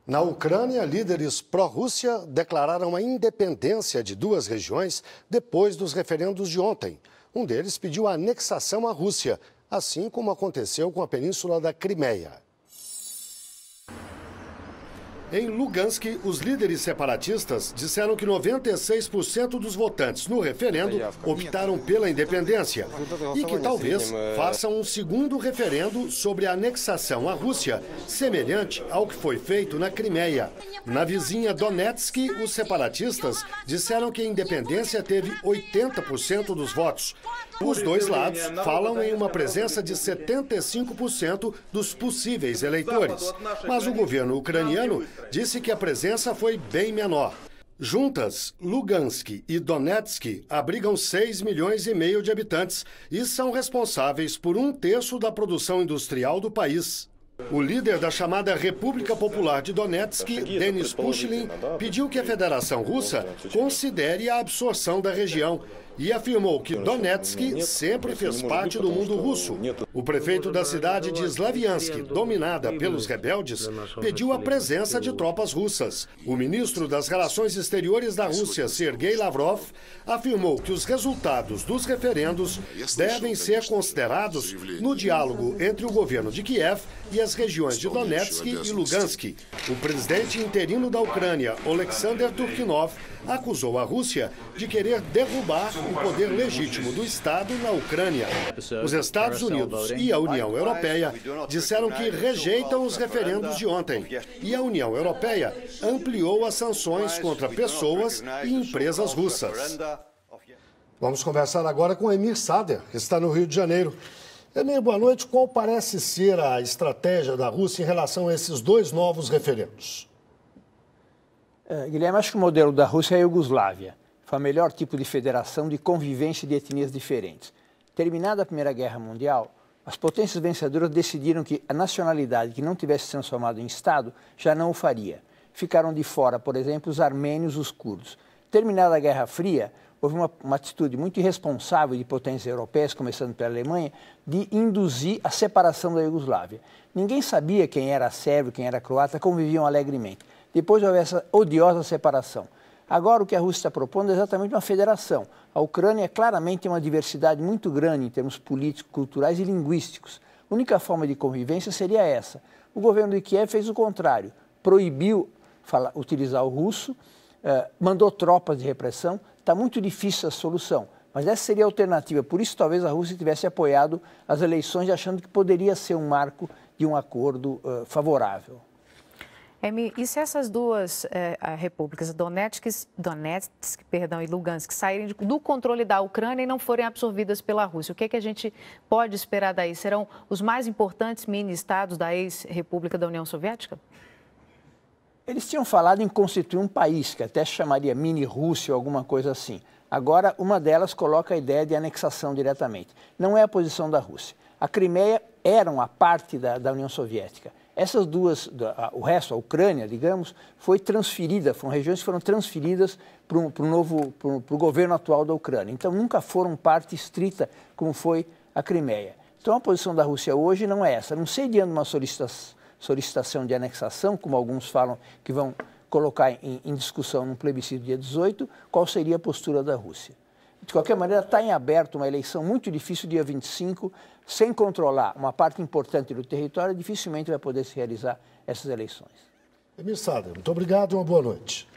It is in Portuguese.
Na Ucrânia, líderes pró-Rússia declararam a independência de duas regiões depois dos referendos de ontem. Um deles pediu a anexação à Rússia, assim como aconteceu com a península da Crimeia. Em Lugansk, os líderes separatistas disseram que 96% dos votantes no referendo optaram pela independência e que talvez façam um segundo referendo sobre a anexação à Rússia, semelhante ao que foi feito na Crimeia. Na vizinha Donetsk, os separatistas disseram que a independência teve 80% dos votos. Os dois lados falam em uma presença de 75% dos possíveis eleitores, mas o governo ucraniano disse que a presença foi bem menor. Juntas, Lugansk e Donetsk abrigam 6,5 milhões de habitantes e são responsáveis por 1/3 da produção industrial do país. O líder da chamada República Popular de Donetsk, Denis Pushilin, pediu que a Federação Russa considere a absorção da região e afirmou que Donetsk sempre fez parte do mundo russo. O prefeito da cidade de Slaviansk, dominada pelos rebeldes, pediu a presença de tropas russas. O ministro das Relações Exteriores da Rússia, Sergei Lavrov, afirmou que os resultados dos referendos devem ser considerados no diálogo entre o governo de Kiev e as regiões de Donetsk e Lugansk. O presidente interino da Ucrânia, Oleksandr Turkhinov, acusou a Rússia de querer derrubar o poder legítimo do Estado na Ucrânia. Os Estados Unidos e a União Europeia disseram que rejeitam os referendos de ontem. E a União Europeia ampliou as sanções contra pessoas e empresas russas. Vamos conversar agora com Emir Sader, que está no Rio de Janeiro. Emir, boa noite. Qual parece ser a estratégia da Rússia em relação a esses dois novos referendos? Guilherme, acho que o modelo da Rússia é a Iugoslávia. Foi o melhor tipo de federação de convivência de etnias diferentes. Terminada a Primeira Guerra Mundial, as potências vencedoras decidiram que a nacionalidade que não tivesse se transformado em Estado já não o faria. Ficaram de fora, por exemplo, os armênios e os curdos. Terminada a Guerra Fria, houve uma atitude muito irresponsável de potências europeias, começando pela Alemanha, de induzir a separação da Iugoslávia. Ninguém sabia quem era sérvio, quem era croata, conviviam alegremente. Depois houve essa odiosa separação. Agora o que a Rússia está propondo é exatamente uma federação. A Ucrânia claramente tem uma diversidade muito grande em termos políticos, culturais e linguísticos. A única forma de convivência seria essa. O governo de Kiev fez o contrário, proibiu utilizar o russo, mandou tropas de repressão. Está muito difícil a solução, mas essa seria a alternativa. Por isso talvez a Rússia tivesse apoiado as eleições achando que poderia ser um marco de um acordo favorável. E se essas duas repúblicas, Donetsk e Lugansk, saírem do controle da Ucrânia e não forem absorvidas pela Rússia, o que é que a gente pode esperar daí? Serão os mais importantes mini-estados da ex-república da União Soviética? Eles tinham falado em constituir um país, que até se chamaria mini-Rússia ou alguma coisa assim. Agora, uma delas coloca a ideia de anexação diretamente. Não é a posição da Rússia. A Crimeia era uma parte da União Soviética. Essas duas, o resto, a Ucrânia, digamos, foi transferida, foram regiões que foram transferidas para o governo atual da Ucrânia. Então, nunca foram parte estrita como foi a Crimeia. Então, a posição da Rússia hoje não é essa. Não sei diante de uma solicitação de anexação, como alguns falam que vão colocar em discussão no plebiscito dia 18, qual seria a postura da Rússia. De qualquer maneira, está em aberto uma eleição muito difícil, dia 25, sem controlar uma parte importante do território, dificilmente vai poder se realizar essas eleições. Emir Sader, muito obrigado e uma boa noite.